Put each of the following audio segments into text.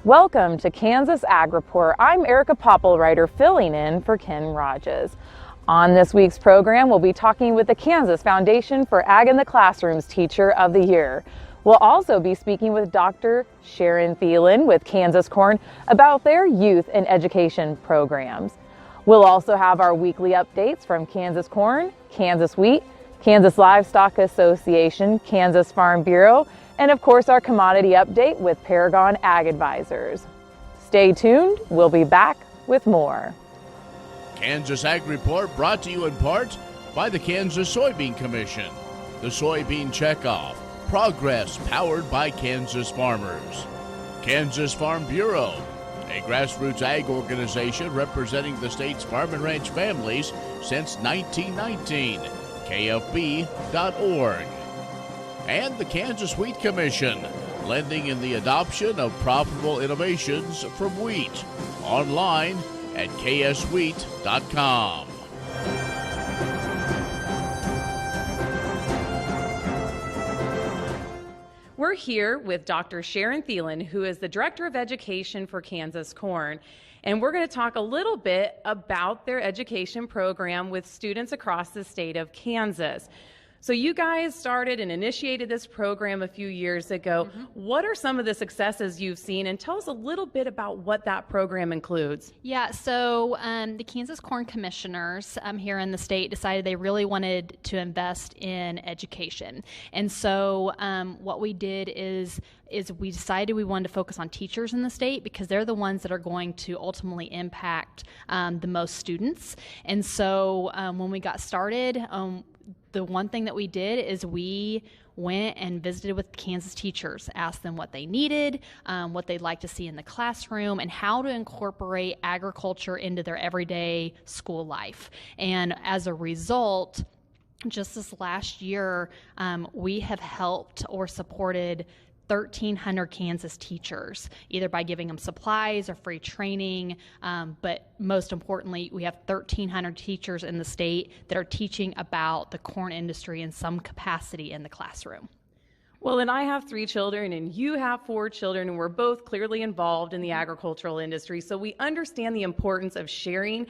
Welcome to Kansas Ag Report. I'm Erika Poppelreiter filling in for Ken Rogers. On this week's program, we'll be talking with the Kansas Foundation for Ag in the Classroom's Teacher of the Year. We'll also be speaking with Dr. Sharon Thielan with Kansas Corn about their youth and education programs. We'll also have our weekly updates from Kansas Corn, Kansas Wheat, Kansas Livestock Association, Kansas Farm Bureau, and of course our commodity update with Paragon Ag Advisors. Stay tuned, we'll be back with more. Kansas Ag Report brought to you in part by the Kansas Soybean Commission, the Soybean Checkoff, progress powered by Kansas farmers. Kansas Farm Bureau, a grassroots ag organization representing the state's farm and ranch families since 1919, kfb.org. And the Kansas Wheat Commission, lending in the adoption of profitable innovations from wheat, online at kswheat.com. We're here with Dr. Sharon Thielan, who is the Director of Education for Kansas Corn. And we're going to talk a little bit about their education program with students across the state of Kansas. So you guys started and initiated this program a few years ago. What are some of the successes you've seen? And tell us a little bit about what that program includes. Yeah, so the Kansas Corn Commissioners here in the state decided they really wanted to invest in education. And so what we did is we decided we wanted to focus on teachers in the state because they're the ones that are going to ultimately impact the most students. And so when we got started, the one thing that we did is we went and visited with Kansas teachers, asked them what they needed, what they'd like to see in the classroom, and how to incorporate agriculture into their everyday school life. And as a result, just this last year, we have helped or supported 1,300 Kansas teachers, either by giving them supplies or free training, but most importantly, we have 1,300 teachers in the state that are teaching about the corn industry in some capacity in the classroom. Well, and I have 3 children and you have 4 children, and we're both clearly involved in the agricultural industry, so we understand the importance of sharing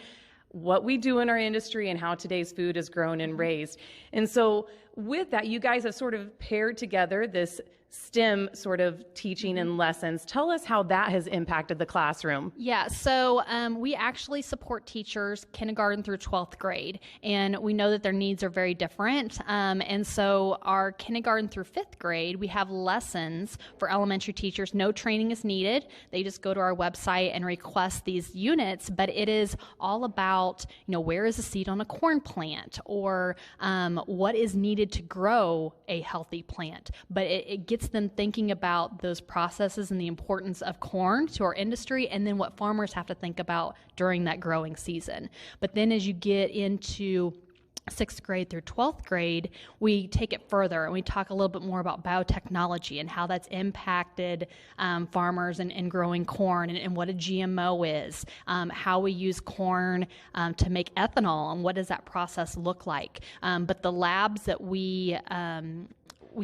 what we do in our industry and how today's food is grown and raised. And so with that, you guys have sort of paired together this STEM sort of teaching and lessons. Tell us how that has impacted the classroom. Yeah, so we actually support teachers kindergarten through 12th grade, and we know that their needs are very different. And so our kindergarten through 5th grade, we have lessons for elementary teachers. No training is needed. They just go to our website and request these units, but it is all about, where is the seed on a corn plant, or what is needed to grow a healthy plant. But it gets them thinking about those processes and the importance of corn to our industry, and then what farmers have to think about during that growing season. But then as you get into 6th grade through 12th grade, we take it further and we talk a little bit more about biotechnology and how that's impacted farmers and growing corn, and what a GMO is, how we use corn to make ethanol, and what does that process look like. But the labs that we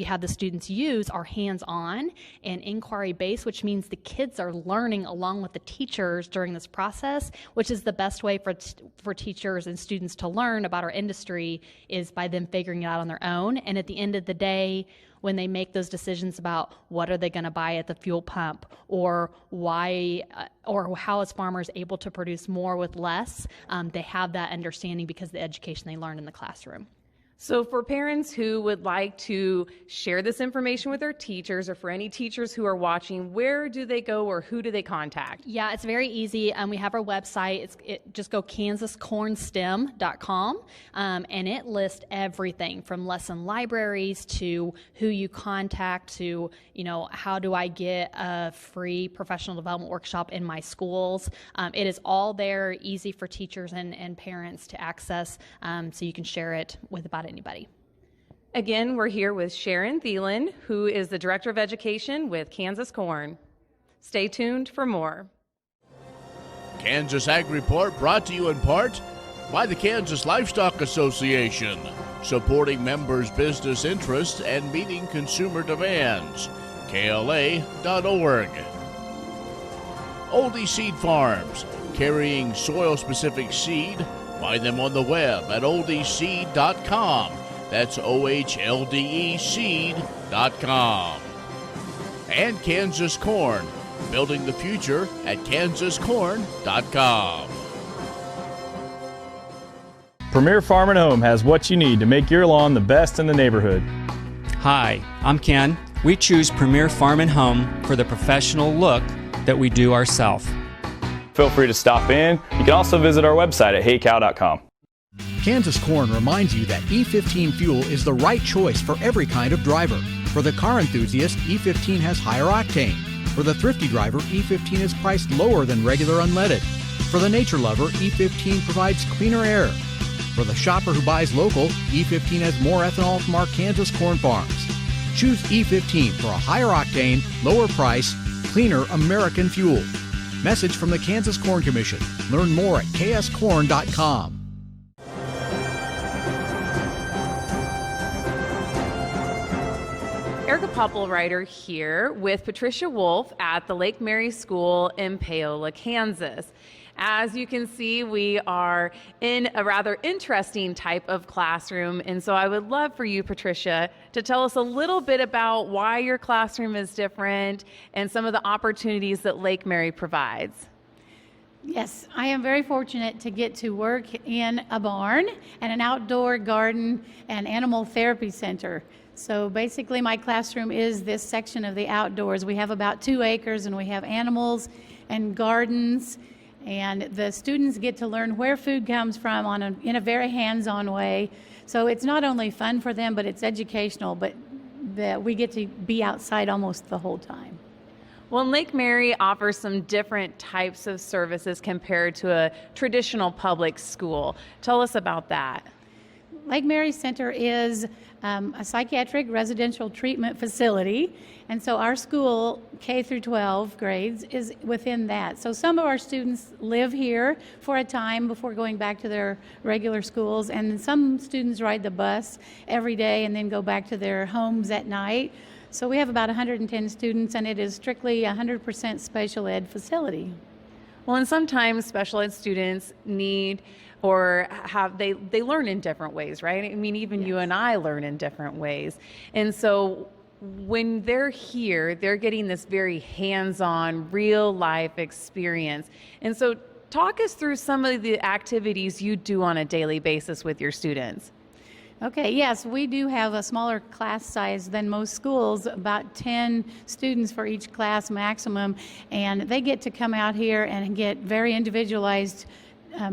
have the students use are hands-on and inquiry-based, which means the kids are learning along with the teachers during this process, which is the best way for teachers and students to learn about our industry, is by them figuring it out on their own. And at the end of the day, when they make those decisions about what are they going to buy at the fuel pump, or why, or how is farmers able to produce more with less, they have that understanding because of the education they learned in the classroom. So for parents who would like to share this information with their teachers, or for any teachers who are watching, where do they go or who do they contact? Yeah, it's very easy. We have our website. Just go kansascornstem.com, and it lists everything from lesson libraries to who you contact to, how do I get a free professional development workshop in my schools. It is all there, easy for teachers and parents to access, so you can share it with about anybody. Again, we're here with Sharon Thielan, who is the Director of Education with Kansas Corn. Stay tuned for more. Kansas Ag Report brought to you in part by the Kansas Livestock Association, supporting members' business interests and meeting consumer demands. KLA.org. Oldie Seed Farms, carrying soil-specific seed. Find them on the web at oldieseed.com. That's OHLDE seed.com. And Kansas Corn, building the future at kansascorn.com. Premier Farm and Home has what you need to make your lawn the best in the neighborhood. Hi, I'm Ken. We choose Premier Farm and Home for the professional look that we do ourselves. Feel free to stop in. You can also visit our website at heycow.com. Kansas Corn reminds you that E15 fuel is the right choice for every kind of driver. For the car enthusiast, E15 has higher octane. For the thrifty driver, E15 is priced lower than regular unleaded. For the nature lover, E15 provides cleaner air. For the shopper who buys local, E15 has more ethanol from our Kansas corn farms. Choose E15 for a higher octane, lower price, cleaner American fuel. Message from the Kansas Corn Commission. Learn more at kscorn.com. Erika Poppelreiter here with Patricia Wolfe at the Lake Mary School in Paola, Kansas. As you can see, we are in a rather interesting type of classroom, and so I would love for you, Patricia, to tell us a little bit about why your classroom is different and some of the opportunities that Lake Mary provides. Yes, I am very fortunate to get to work in a barn and an outdoor garden and animal therapy center. So basically my classroom is this section of the outdoors. We have about 2 acres and we have animals and gardens, and the students get to learn where food comes from in a very hands-on way. So it's not only fun for them, but it's educational, but that we get to be outside almost the whole time. Well, Lake Mary offers some different types of services compared to a traditional public school. Tell us about that. Lake Mary Center is a psychiatric residential treatment facility, and so our school, K through 12 grades, is within that. So some of our students live here for a time before going back to their regular schools, and some students ride the bus every day and then go back to their homes at night. So we have about 110 students, and it is strictly 100% special ed facility. Well, and sometimes special ed students need or have, they learn in different ways, right? I mean, even you and I learn in different ways. And so when they're here, they're getting this very hands-on, real-life experience. And so talk us through some of the activities you do on a daily basis with your students. Okay, yes, we do have a smaller class size than most schools, about 10 students for each class maximum, and they get to come out here and get very individualized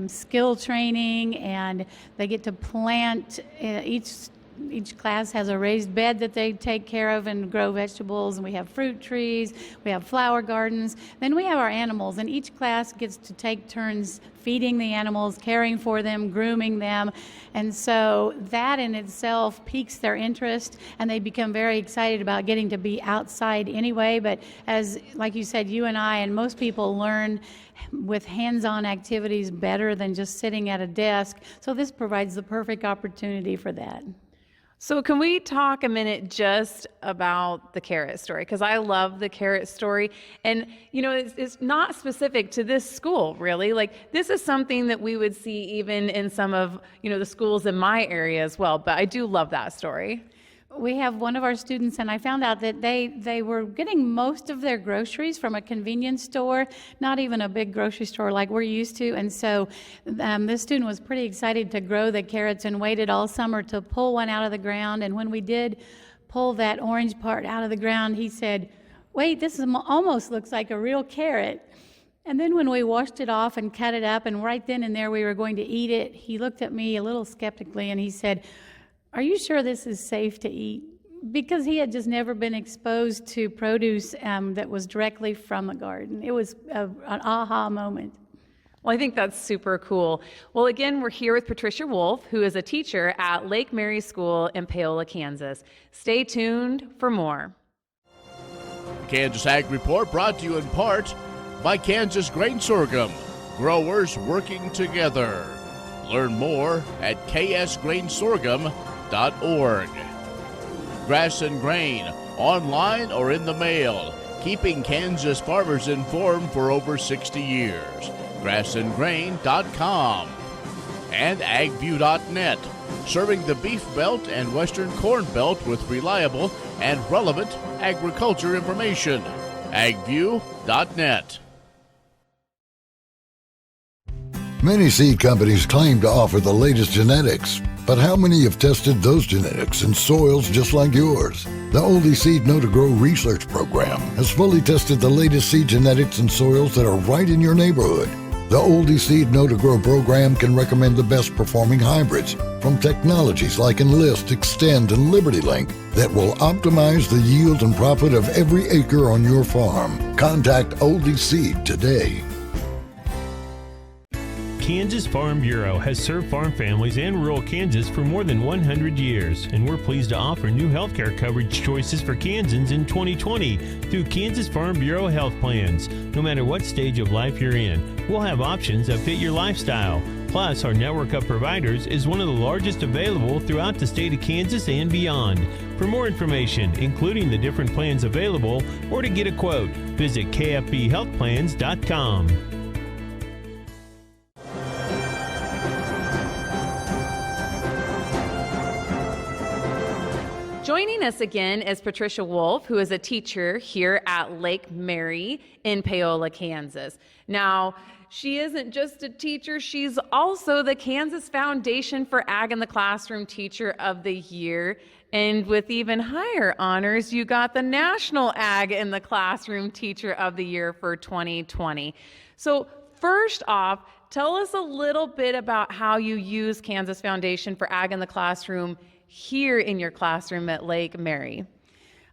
skill training, and they get to plant. Each class has a raised bed that they take care of and grow vegetables, and we have fruit trees, we have flower gardens. Then we have our animals, and each class gets to take turns feeding the animals, caring for them, grooming them. And so that in itself piques their interest, and they become very excited about getting to be outside anyway. But as, like you said, you and I and most people learn with hands-on activities better than just sitting at a desk. So this provides the perfect opportunity for that. So can we talk a minute just about the carrot story? Because I love the carrot story. And, you know, it's not specific to this school, really. Like, this is something that we would see even in some of, you know, the schools in my area as well. But I do love that story. We have one of our students, and I found out that they were getting most of their groceries from a convenience store, not even a big grocery store like we're used to. And so this student was pretty excited to grow the carrots and waited all summer to pull one out of the ground. And when we did pull that orange part out of the ground, he said, "Wait, this almost looks like a real carrot." And then when we washed it off and cut it up, and right then and there we were going to eat it, he looked at me a little skeptically and he said, "Are you sure this is safe to eat?" Because he had just never been exposed to produce that was directly from the garden. It was an aha moment. Well, I think that's super cool. Well, again, we're here with Patricia Wolfe, who is a teacher at Lake Mary School in Paola, Kansas. Stay tuned for more. The Kansas Ag Report brought to you in part by Kansas Grain Sorghum, growers working together. Learn more at ksgrainsorghum.org. Grass and Grain, online or in the mail. keeping Kansas farmers informed for over 60 years. Grassandgrain.com and agview.net, serving the Beef Belt and Western Corn Belt with reliable and relevant agriculture information. agview.net. Many seed companies claim to offer the latest genetics, but how many have tested those genetics in soils just like yours? The Oldie Seed Know to Grow research program has fully tested the latest seed genetics in soils that are right in your neighborhood. The Oldie Seed Know to Grow program can recommend the best performing hybrids from technologies like Enlist, Extend, and Liberty Link that will optimize the yield and profit of every acre on your farm. Contact Oldie Seed today. Kansas Farm Bureau has served farm families in rural Kansas for more than 100 years, and we're pleased to offer new healthcare coverage choices for Kansans in 2020 through Kansas Farm Bureau health plans. No matter what stage of life you're in, we'll have options that fit your lifestyle. Plus, our network of providers is one of the largest available throughout the state of Kansas and beyond. For more information, including the different plans available, or to get a quote, visit kfbhealthplans.com. Joining us again is Patricia Wolfe, who is a teacher here at Lake Mary in Paola, Kansas. Now, she isn't just a teacher, she's also the Kansas Foundation for Ag in the Classroom Teacher of the Year. And with even higher honors, you got the National Ag in the Classroom Teacher of the Year for 2020. So first off, tell us a little bit about how you use Kansas Foundation for Ag in the Classroom here in your classroom at Lake Mary.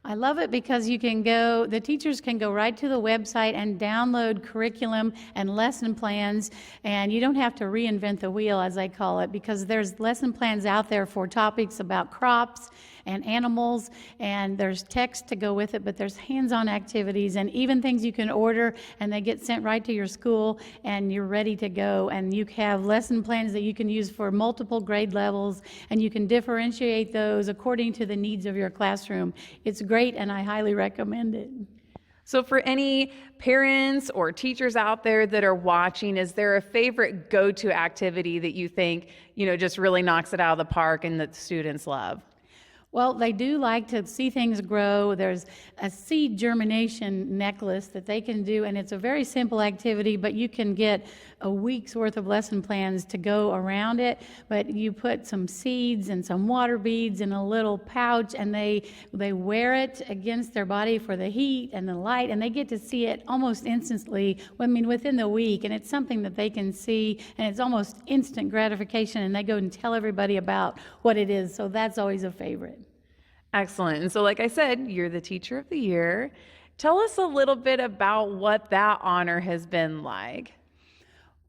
I love it because the teachers can go right to the website and download curriculum and lesson plans, and you don't have to reinvent the wheel, as I call it, because there's lesson plans out there for topics about crops and animals, and there's text to go with it, but there's hands-on activities and even things you can order, and they get sent right to your school, and you're ready to go. And you have lesson plans that you can use for multiple grade levels, and you can differentiate those according to the needs of your classroom. It's great, and I highly recommend it. So for any parents or teachers out there that are watching, is there a favorite go-to activity that you think, just really knocks it out of the park and that the students love? Well, they do like to see things grow. There's a seed germination necklace that they can do, and it's a very simple activity, but you can get a week's worth of lesson plans to go around it. But you put some seeds and some water beads in a little pouch, and they wear it against their body for the heat and the light, and they get to see it almost instantly, within the week, and it's something that they can see, and it's almost instant gratification, and they go and tell everybody about what it is, so that's always a favorite. Excellent. And so like I said, you're the Teacher of the Year. Tell us a little bit about what that honor has been like.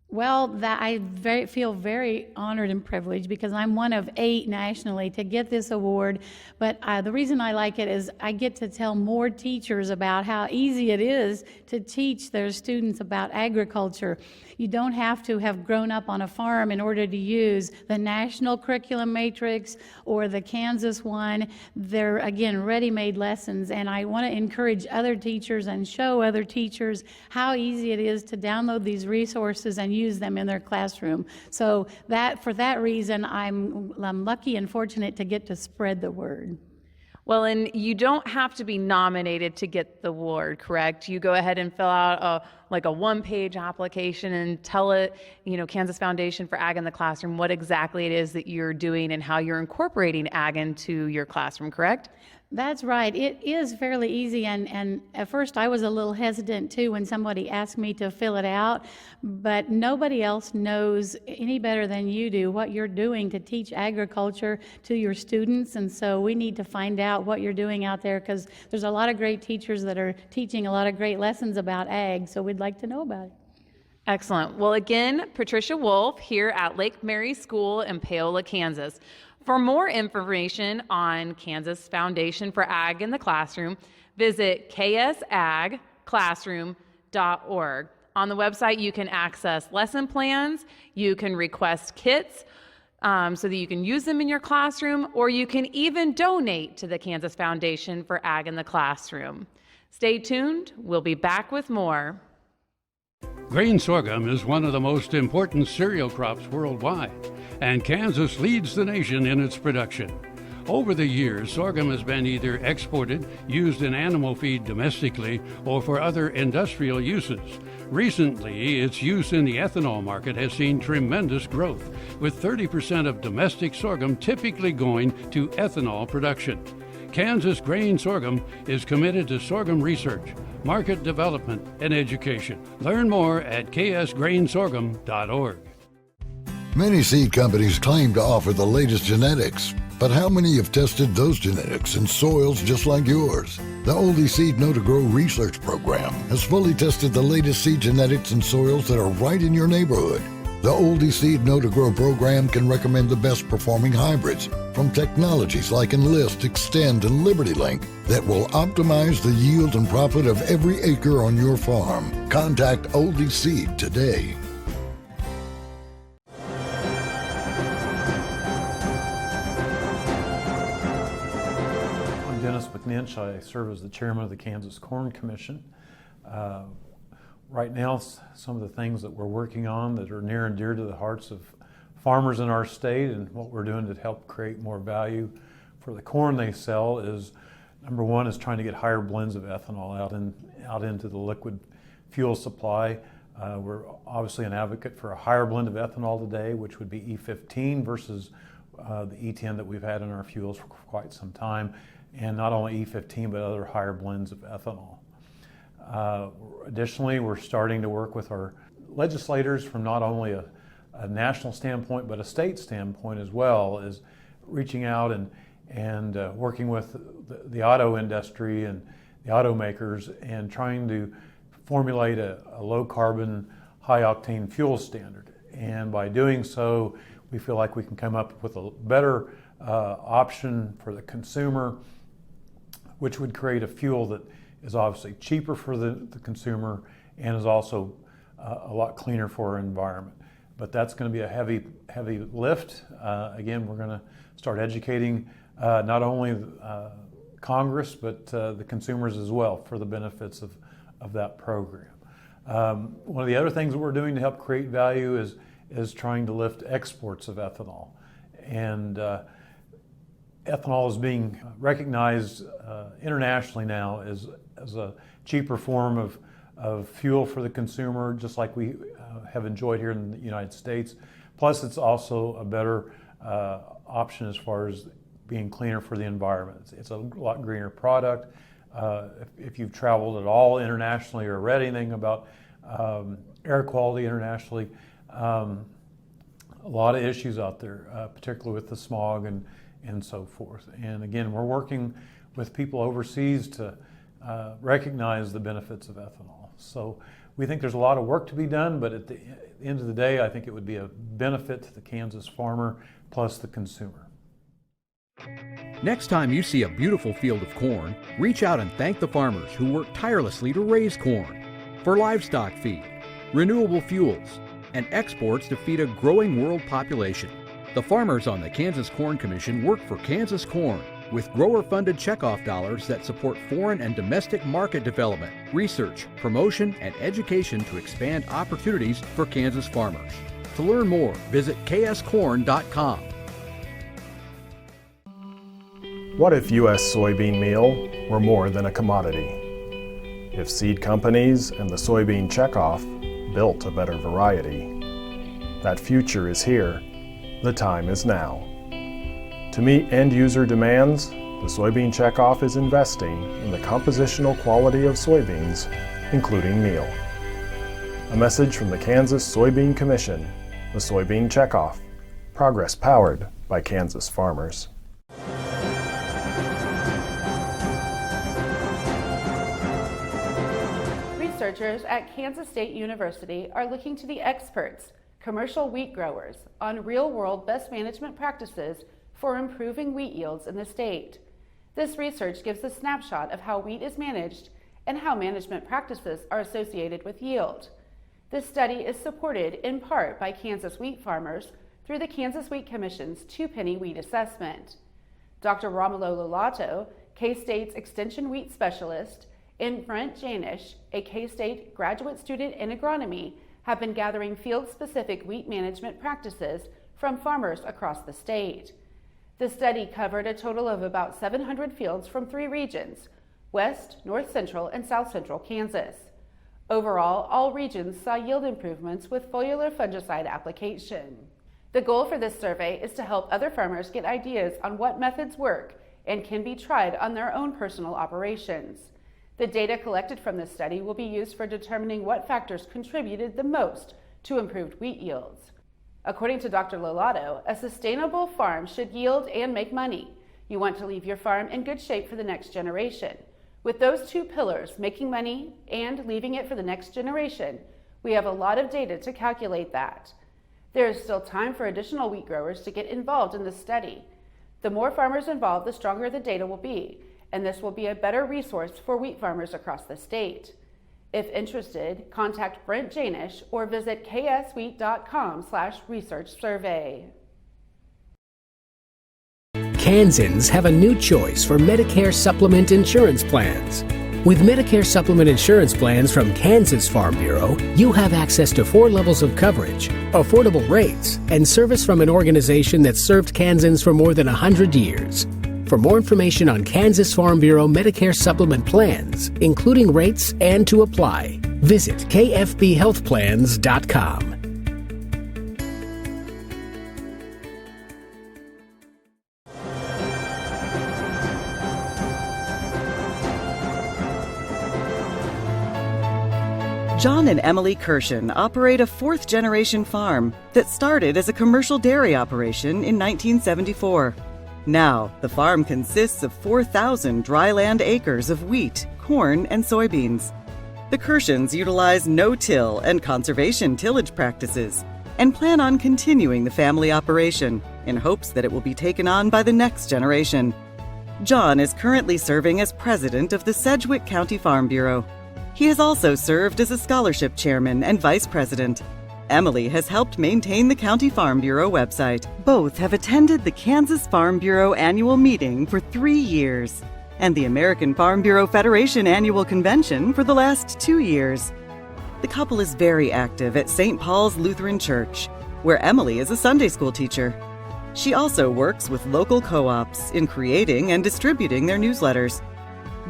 Well, I feel very honored and privileged because I'm one of 8 nationally to get this award. But the reason I like it is I get to tell more teachers about how easy it is to teach their students about agriculture. You don't have to have grown up on a farm in order to use the National Curriculum Matrix or the Kansas one. They're, again, ready-made lessons, and I want to encourage other teachers and show other teachers how easy it is to download these resources and use them in their classroom. So for that reason, I'm lucky and fortunate to get to spread the word. Well, and you don't have to be nominated to get the award, correct? You go ahead and fill out a one-page application and tell it, Kansas Foundation for Ag in the Classroom, what exactly it is that you're doing and how you're incorporating ag into your classroom, correct? That's right. It is fairly easy, and at first I was a little hesitant too when somebody asked me to fill it out, but nobody else knows any better than you do what you're doing to teach agriculture to your students, and so we need to find out what you're doing out there because there's a lot of great teachers that are teaching a lot of great lessons about ag, so we'd like to know about it. Excellent. Well, again, Patricia Wolfe here at Lake Mary School in Paola, Kansas. For more information on Kansas Foundation for Ag in the Classroom, visit ksagclassroom.org. On the website, you can access lesson plans, you can request kits so that you can use them in your classroom, or you can even donate to the Kansas Foundation for Ag in the Classroom. Stay tuned. We'll be back with more. Grain sorghum is one of the most important cereal crops worldwide, and Kansas leads the nation in its production. Over the years, sorghum has been either exported, used in animal feed domestically, or for other industrial uses. Recently, its use in the ethanol market has seen tremendous growth, with 30% of domestic sorghum typically going to ethanol production. Kansas Grain Sorghum is committed to sorghum research, market development, and education. Learn more at ksgrainsorghum.org. Many seed companies claim to offer the latest genetics, but how many have tested those genetics in soils just like yours? The Oldie Seed Know to Grow research program has fully tested the latest seed genetics in soils that are right in your neighborhood. The Oldie Seed Know to Grow program can recommend the best performing hybrids from technologies like Enlist, Extend, and Liberty Link that will optimize the yield and profit of every acre on your farm. Contact Oldie Seed today. I serve as the chairman of the Kansas Corn Commission. Right now, some of the things that we're working on that are near and dear to the hearts of farmers in our state and what we're doing to help create more value for the corn they sell is, number one, is trying to get higher blends of ethanol out into the liquid fuel supply. We're obviously an advocate for a higher blend of ethanol today, which would be E15 versus the E10 that we've had in our fuels for quite some time. And not only E15, but other higher blends of ethanol. Additionally, we're starting to work with our legislators from not only a national standpoint, but a state standpoint as well, as reaching out and working with the auto industry and the automakers and trying to formulate a low carbon, high octane fuel standard. And by doing so, we feel like we can come up with a better option for the consumer, which would create a fuel that is obviously cheaper for the consumer and is also a lot cleaner for our environment. But that's going to be a heavy lift. Again, we're going to start educating not only Congress, but the consumers as well for the benefits of that program. One of the other things that we're doing to help create value is trying to lift exports of ethanol. And ethanol is being recognized internationally now as a cheaper form of fuel for the consumer, just like we have enjoyed here in the United States. Plus, it's also a better option as far as being cleaner for the environment. It's a lot greener product. If you've traveled at all internationally or read anything about air quality internationally, a lot of issues out there, particularly with the smog and so forth. And again, we're working with people overseas to recognize the benefits of ethanol. So we think there's a lot of work to be done, but at the end of the day, I think it would be a benefit to the Kansas farmer plus the consumer. Next time you see a beautiful field of corn, reach out and thank the farmers who work tirelessly to raise corn for livestock feed, renewable fuels, and exports to feed a growing world population. The farmers on the Kansas Corn Commission work for Kansas Corn with grower-funded checkoff dollars that support foreign and domestic market development, research, promotion, and education to expand opportunities for Kansas farmers. To learn more, visit kscorn.com. What if U.S. soybean meal were more than a commodity? If seed companies and the soybean checkoff built a better variety? That future is here. The time is now. To meet end-user demands, the soybean checkoff is investing in the compositional quality of soybeans, including meal. A message from the Kansas Soybean Commission, the Soybean Checkoff, progress powered by Kansas farmers. Researchers at Kansas State University are looking to the experts, commercial wheat growers, on real-world best management practices for improving wheat yields in the state. This research gives a snapshot of how wheat is managed and how management practices are associated with yield. This study is supported in part by Kansas wheat farmers through the Kansas Wheat Commission's two-penny wheat assessment. Dr. Romulo Lolato, K-State's Extension Wheat Specialist, and Brent Janish, a K-State graduate student in agronomy, have been gathering field-specific wheat management practices from farmers across the state. The study covered a total of about 700 fields from 3 regions: West, North Central, and South Central Kansas. Overall, all regions saw yield improvements with foliar fungicide application. The goal for this survey is to help other farmers get ideas on what methods work and can be tried on their own personal operations. The data collected from this study will be used for determining what factors contributed the most to improved wheat yields. According to Dr. Lolato, a sustainable farm should yield and make money. You want to leave your farm in good shape for the next generation. With those 2 pillars, making money and leaving it for the next generation, we have a lot of data to calculate that. There is still time for additional wheat growers to get involved in this study. The more farmers involved, the stronger the data will be, and this will be a better resource for wheat farmers across the state. If interested, contact Brent Janish or visit kswheat.com/research survey. Kansans have a new choice for Medicare supplement insurance plans. With Medicare supplement insurance plans from Kansas Farm Bureau, you have access to 4 levels of coverage, affordable rates, and service from an organization that's served Kansans for more than 100 years. For more information on Kansas Farm Bureau Medicare supplement plans, including rates and to apply, visit kfbhealthplans.com. John and Emily Kirshen operate a 4th-generation farm that started as a commercial dairy operation in 1974. Now, the farm consists of 4,000 dryland acres of wheat, corn, and soybeans. The Kirshens utilize no-till and conservation tillage practices and plan on continuing the family operation in hopes that it will be taken on by the next generation. John is currently serving as president of the Sedgwick County Farm Bureau. He has also served as a scholarship chairman and vice president. Emily has helped maintain the County Farm Bureau website. Both have attended the Kansas Farm Bureau annual meeting for 3 years and the American Farm Bureau Federation annual convention for the last 2 years. The couple is very active at St. Paul's Lutheran Church, where Emily is a Sunday school teacher. She also works with local co-ops in creating and distributing their newsletters.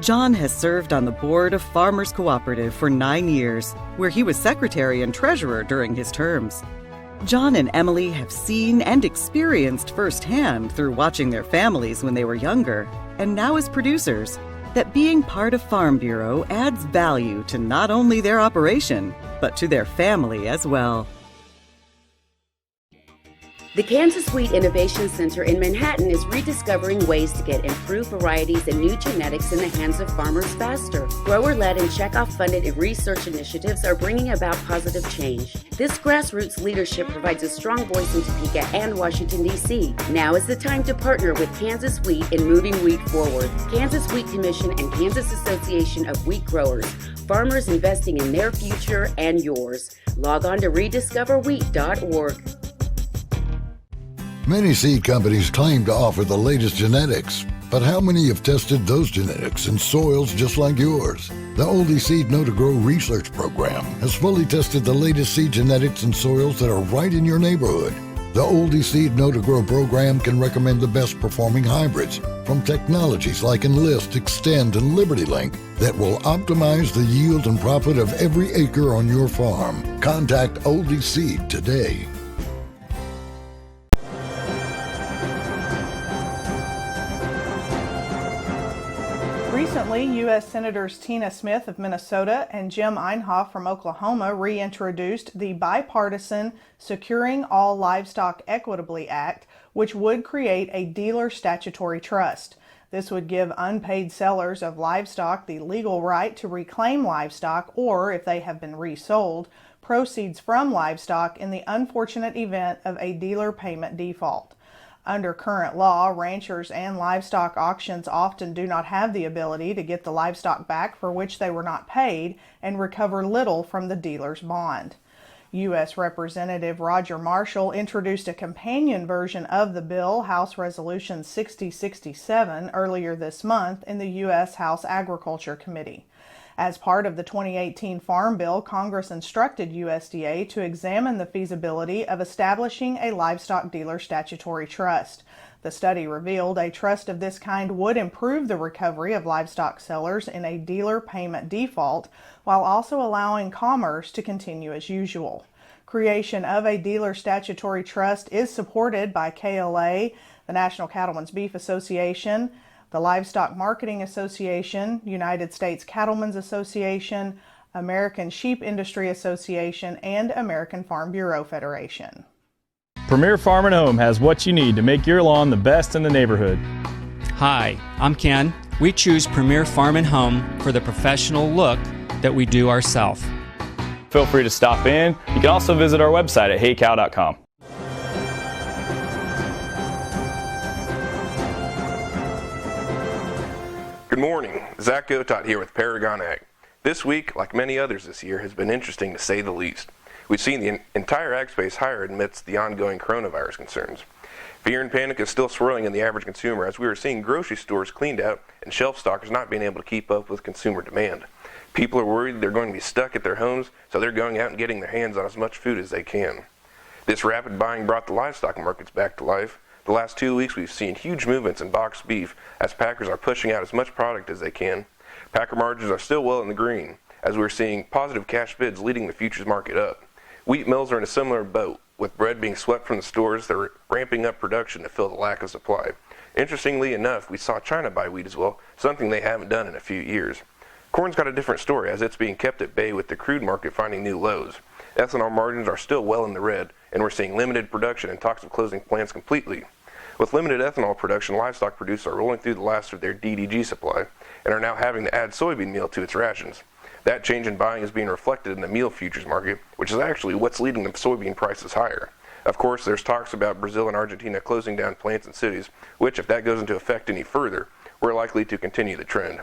John has served on the board of Farmers Cooperative for 9 years, where he was secretary and treasurer during his terms. John and Emily have seen and experienced firsthand through watching their families when they were younger, and now as producers, that being part of Farm Bureau adds value to not only their operation, but to their family as well. The Kansas Wheat Innovation Center in Manhattan is rediscovering ways to get improved varieties and new genetics in the hands of farmers faster. Grower-led and checkoff-funded research initiatives are bringing about positive change. This grassroots leadership provides a strong voice in Topeka and Washington, D.C. Now is the time to partner with Kansas Wheat in moving wheat forward. Kansas Wheat Commission and Kansas Association of Wheat Growers. Farmers investing in their future and yours. Log on to rediscoverwheat.org. Many seed companies claim to offer the latest genetics, but how many have tested those genetics in soils just like yours? The Oldie Seed Know to Grow research program has fully tested the latest seed genetics in soils that are right in your neighborhood. The Oldie Seed Know to Grow program can recommend the best performing hybrids from technologies like Enlist, Extend, and LibertyLink that will optimize the yield and profit of every acre on your farm. Contact Oldie Seed today. Recently, U.S. Senators Tina Smith of Minnesota and Jim Einhoff from Oklahoma reintroduced the bipartisan Securing All Livestock Equitably Act, which would create a dealer statutory trust. This would give unpaid sellers of livestock the legal right to reclaim livestock or, if they have been resold, proceeds from livestock in the unfortunate event of a dealer payment default. Under current law, ranchers and livestock auctions often do not have the ability to get the livestock back for which they were not paid and recover little from the dealer's bond. U.S. Representative Roger Marshall introduced a companion version of the bill, House Resolution 6067, earlier this month in the U.S. House Agriculture Committee. As part of the 2018 Farm Bill, Congress instructed USDA to examine the feasibility of establishing a livestock dealer statutory trust. The study revealed a trust of this kind would improve the recovery of livestock sellers in a dealer payment default, while also allowing commerce to continue as usual. Creation of a dealer statutory trust is supported by KLA, the National Cattlemen's Beef Association, the Livestock Marketing Association, United States Cattlemen's Association, American Sheep Industry Association, and American Farm Bureau Federation. Premier Farm & Home has what you need to make your lawn the best in the neighborhood. Hi, I'm Ken. We choose Premier Farm & Home for the professional look that we do ourselves. Feel free to stop in. You can also visit our website at heycow.com. Good morning. Zach Gotot here with Paragon Ag. This week, like many others this year, has been interesting to say the least. We've seen the entire ag space higher amidst the ongoing coronavirus concerns. Fear and panic is still swirling in the average consumer as we are seeing grocery stores cleaned out and shelf stockers not being able to keep up with consumer demand. People are worried they're going to be stuck at their homes, so they're going out and getting their hands on as much food as they can. This rapid buying brought the livestock markets back to life. The last 2 weeks we've seen huge movements in boxed beef as packers are pushing out as much product as they can. Packer margins are still well in the green as we're seeing positive cash bids leading the futures market up. Wheat mills are in a similar boat, with bread being swept from the stores. They're ramping up production to fill the lack of supply. Interestingly enough, we saw China buy wheat as well, something they haven't done in a few years. Corn's got a different story as it's being kept at bay with the crude market finding new lows. Ethanol margins are still well in the red, and we're seeing limited production and talks of closing plants completely. With limited ethanol production, livestock producers are rolling through the last of their DDG supply and are now having to add soybean meal to its rations. That change in buying is being reflected in the meal futures market, which is actually what's leading the soybean prices higher. Of course, there's talks about Brazil and Argentina closing down plants and cities, which, if that goes into effect any further, we're likely to continue the trend.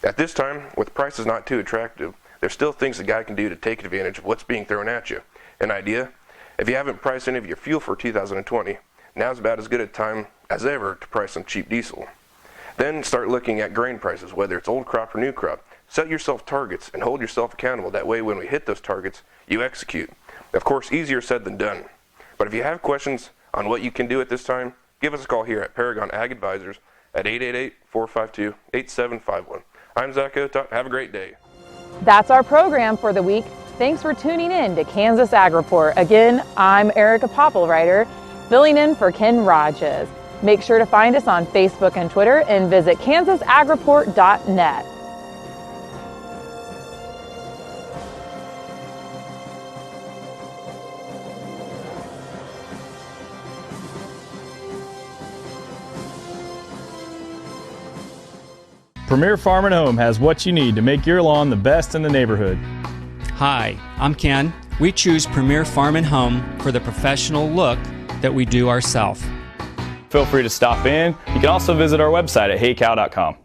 At this time, with prices not too attractive, there's still things a guy can do to take advantage of what's being thrown at you. An idea? If you haven't priced any of your fuel for 2020, now's about as good a time as ever to price some cheap diesel. Then start looking at grain prices, whether it's old crop or new crop. Set yourself targets and hold yourself accountable. That way when we hit those targets, you execute. Of course, easier said than done. But if you have questions on what you can do at this time, give us a call here at Paragon Ag Advisors at 888-452-8751. I'm Zach Gotot. Have a great day. That's our program for the week. Thanks for tuning in to Kansas Ag Report. Again, I'm Erika Poppelreiter, filling in for Ken Rogers. Make sure to find us on Facebook and Twitter and visit kansasagreport.net. Premier Farm & Home has what you need to make your lawn the best in the neighborhood. Hi, I'm Ken. We choose Premier Farm & Home for the professional look that we do ourselves. Feel free to stop in. You can also visit our website at heycow.com.